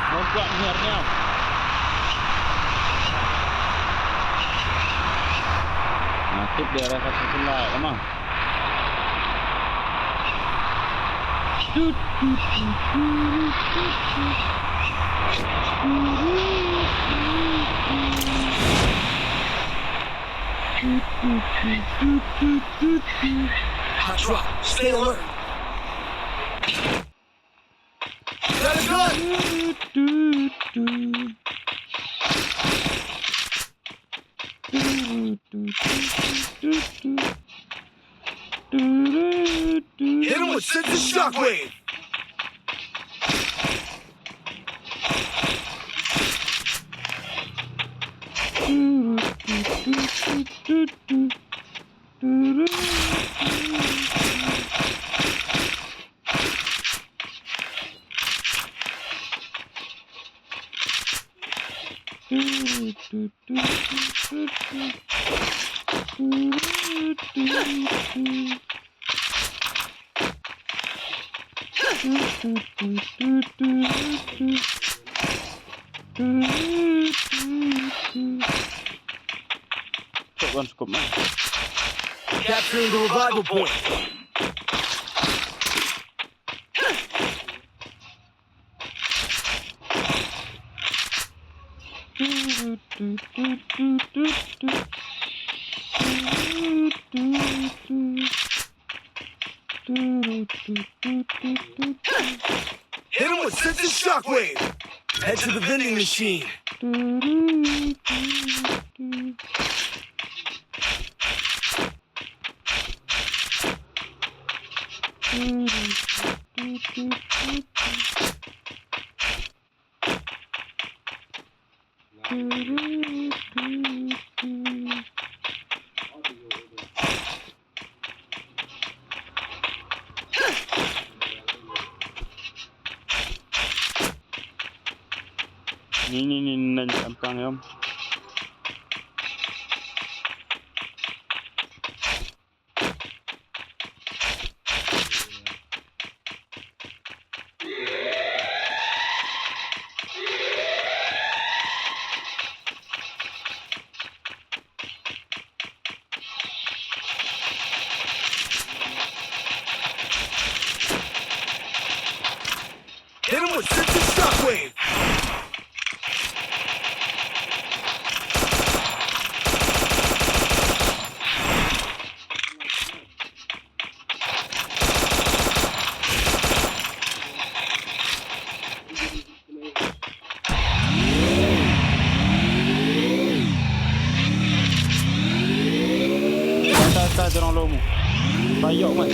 Lompat niar-niar. Nasib dia rasa sebelah emang. Hot drop. Stay alert. Got a gun. Hit him with sensitive shockwave. Cukup mah. Capturing the revival point. Hit him with sensitive shockwave. Head to the vending machine. Ni nang sampang em. Hit him with sensitive shockwave. Tak dorong lomu. Payok mas.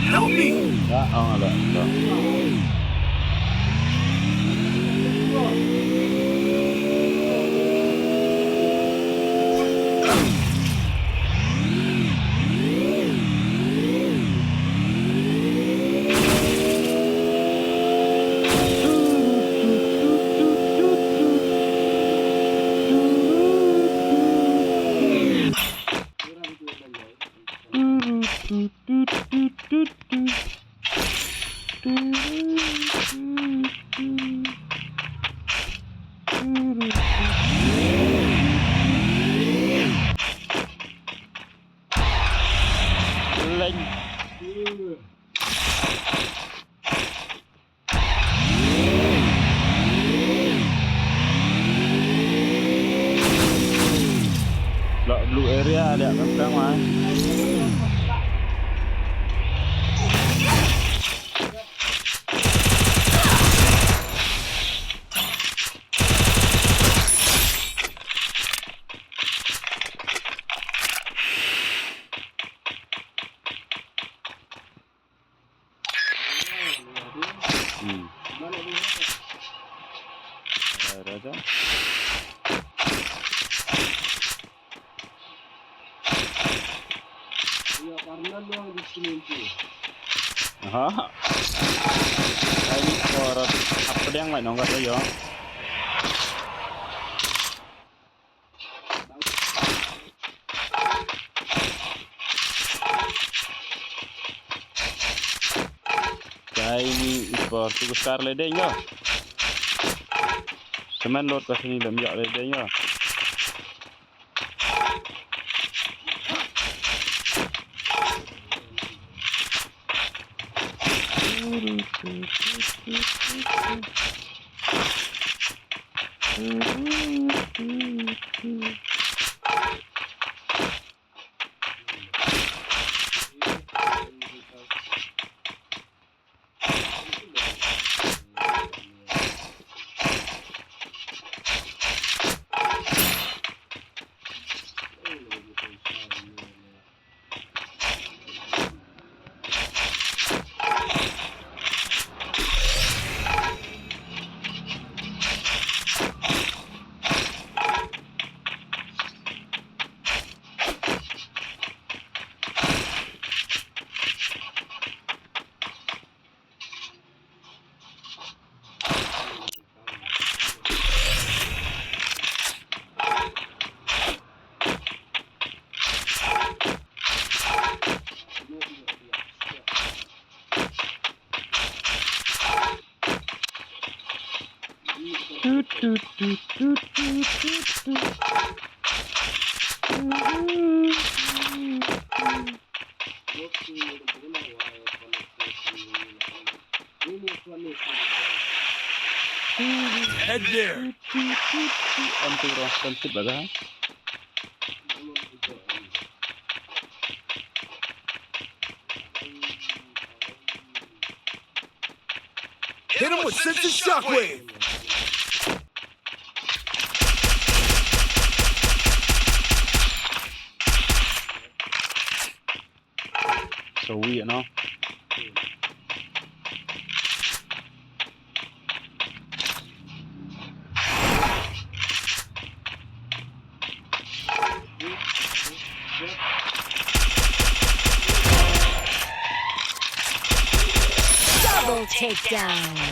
Help me. Tak, tak. Blue area ada kat belakang mah. Raja. Aha. Ini orang apa yang main nongkat aja. tu besar ledeng je. Semen lot kat sini dah miak ledeng je. Head there. Hampir roh sip dah. Hit him with sense of shockwave. So weird, no? Double takedown.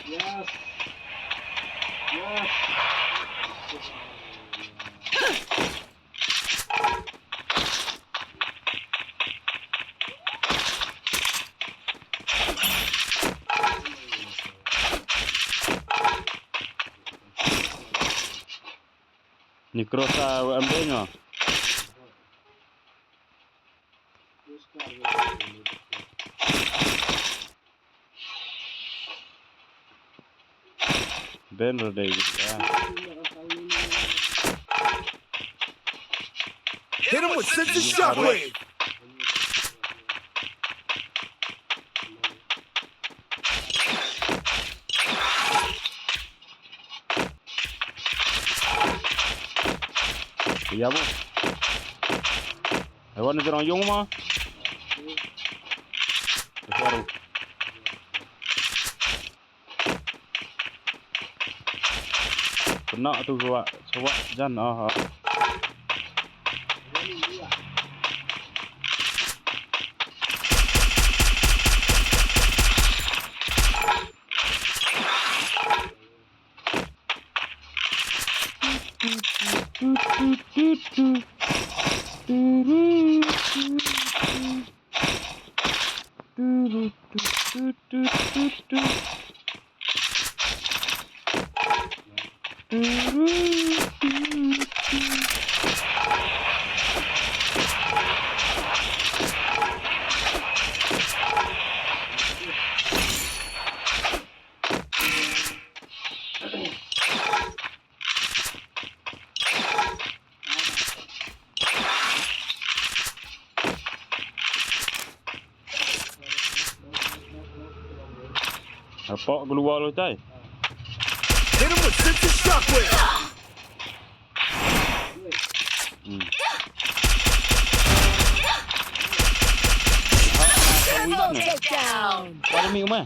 Yes. Yes. Ni krosa ambilnya. Bener deh ya. Hit him with sense of shockwave. Iya bu. Hewan itu orang yung mah. Baru. Kena tu suak jan ah. Apa keluar lu cai? Hit him with sense of shockwave. Double takedown. Ada mi umah.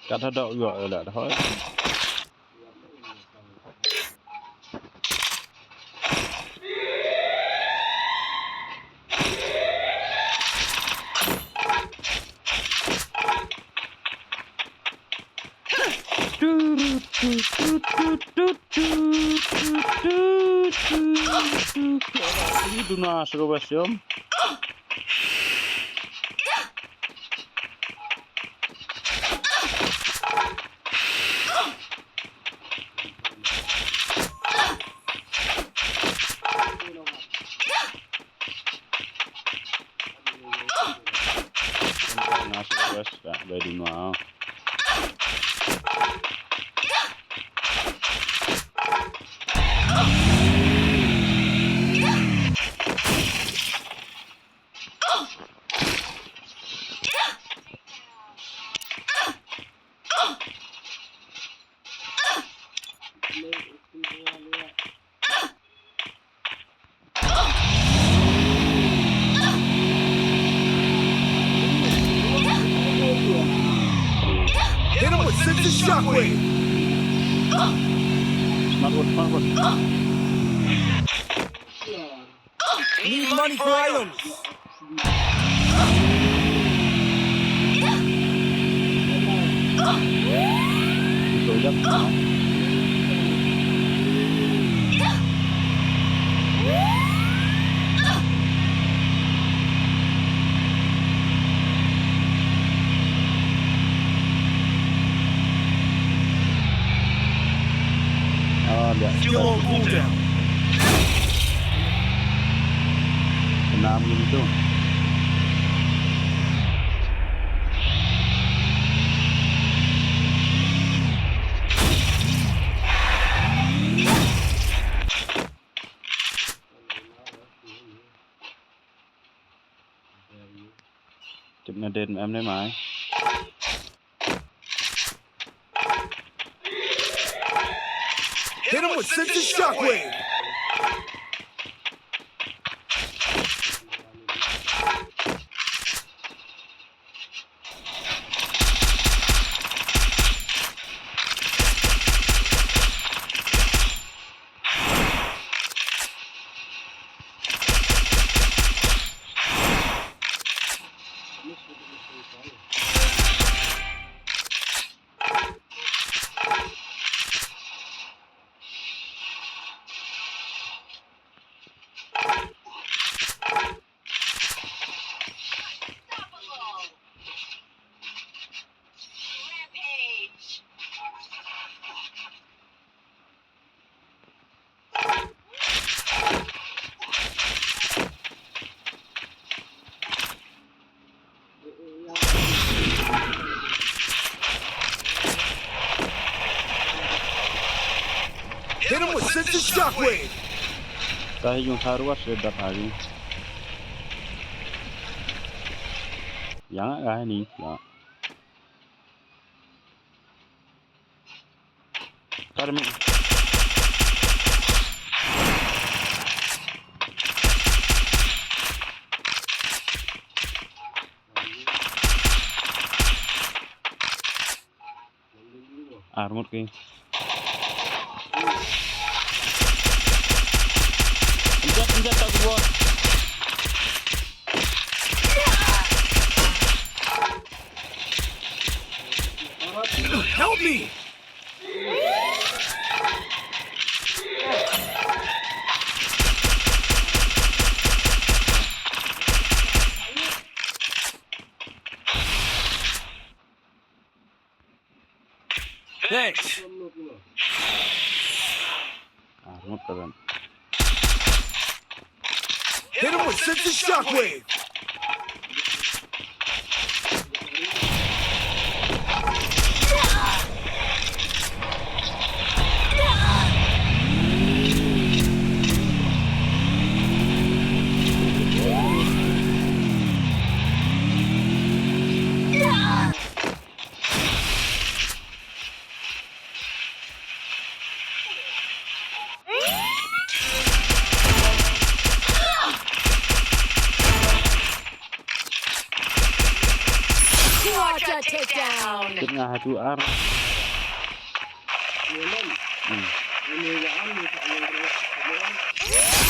cắt hết đậu gọi là thôi Itu nas robasyom. Nas robas tak beri mau. Hit him with sense shockwave. Smart. Need money for items. Itu dah. Fuel on cooldown. Enam gitu. Chụp nhà đền em đấy mày. Hit him with sense shockwave. Hit him with sense shockwave. Tayo yung haruas redak hari. Yang agak ni. Karmi. Armor ke. Penjat tak gua. Help me. Thanks. Armor keren. Hit him with sense shockwave. Nga tu ar.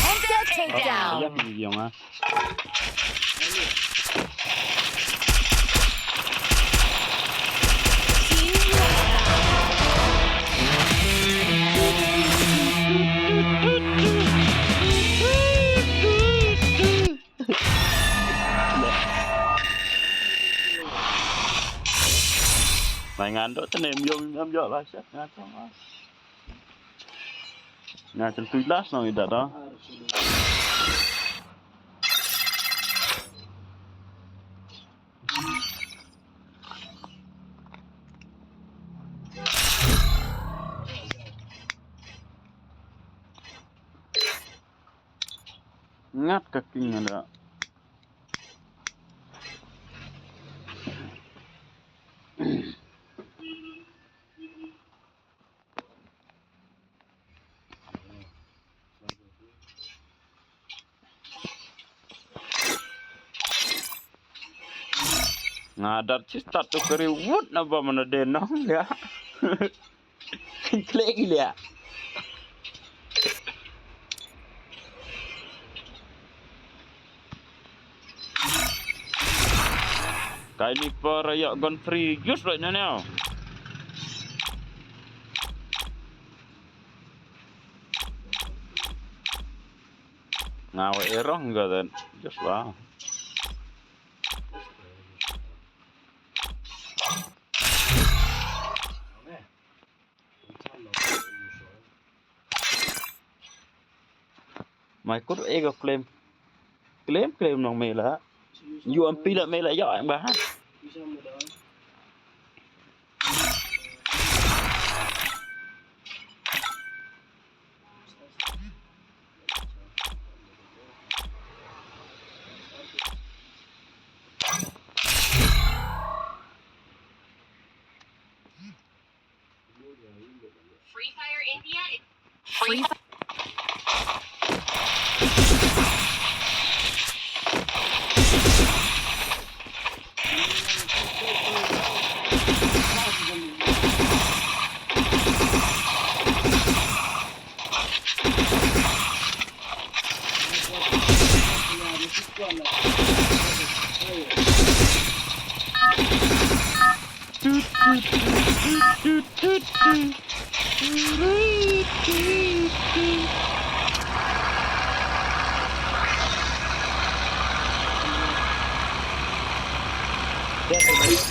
Headset takedown. Ayak ni dia mah. Mày ngàn đó tên em vô là chắc ngàn xong á. Ngàn chân tui last nào vậy đó. Ngắt kaking ada. Ngadar cista tu keriwut na ba mana denong ya. Klek gila. Kali ni perayaan gun free use right now. Ngawa erong enggak dan just lah. Mày cút ego claim nong mày là UMP là mày là giỏi anh bà. Free Fire India. Free Fire.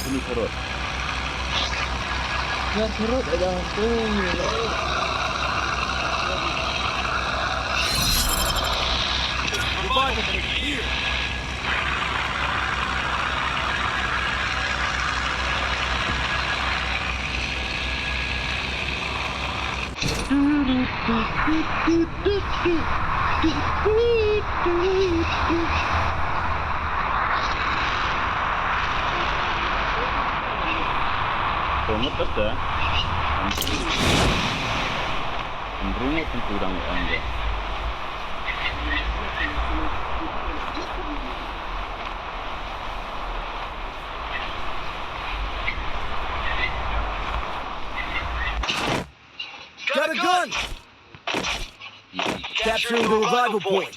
Ini perut. Ya perut ada tu. Banget tas dah. Rumah pun kurang anda. Got a gun! Capturing the revival point.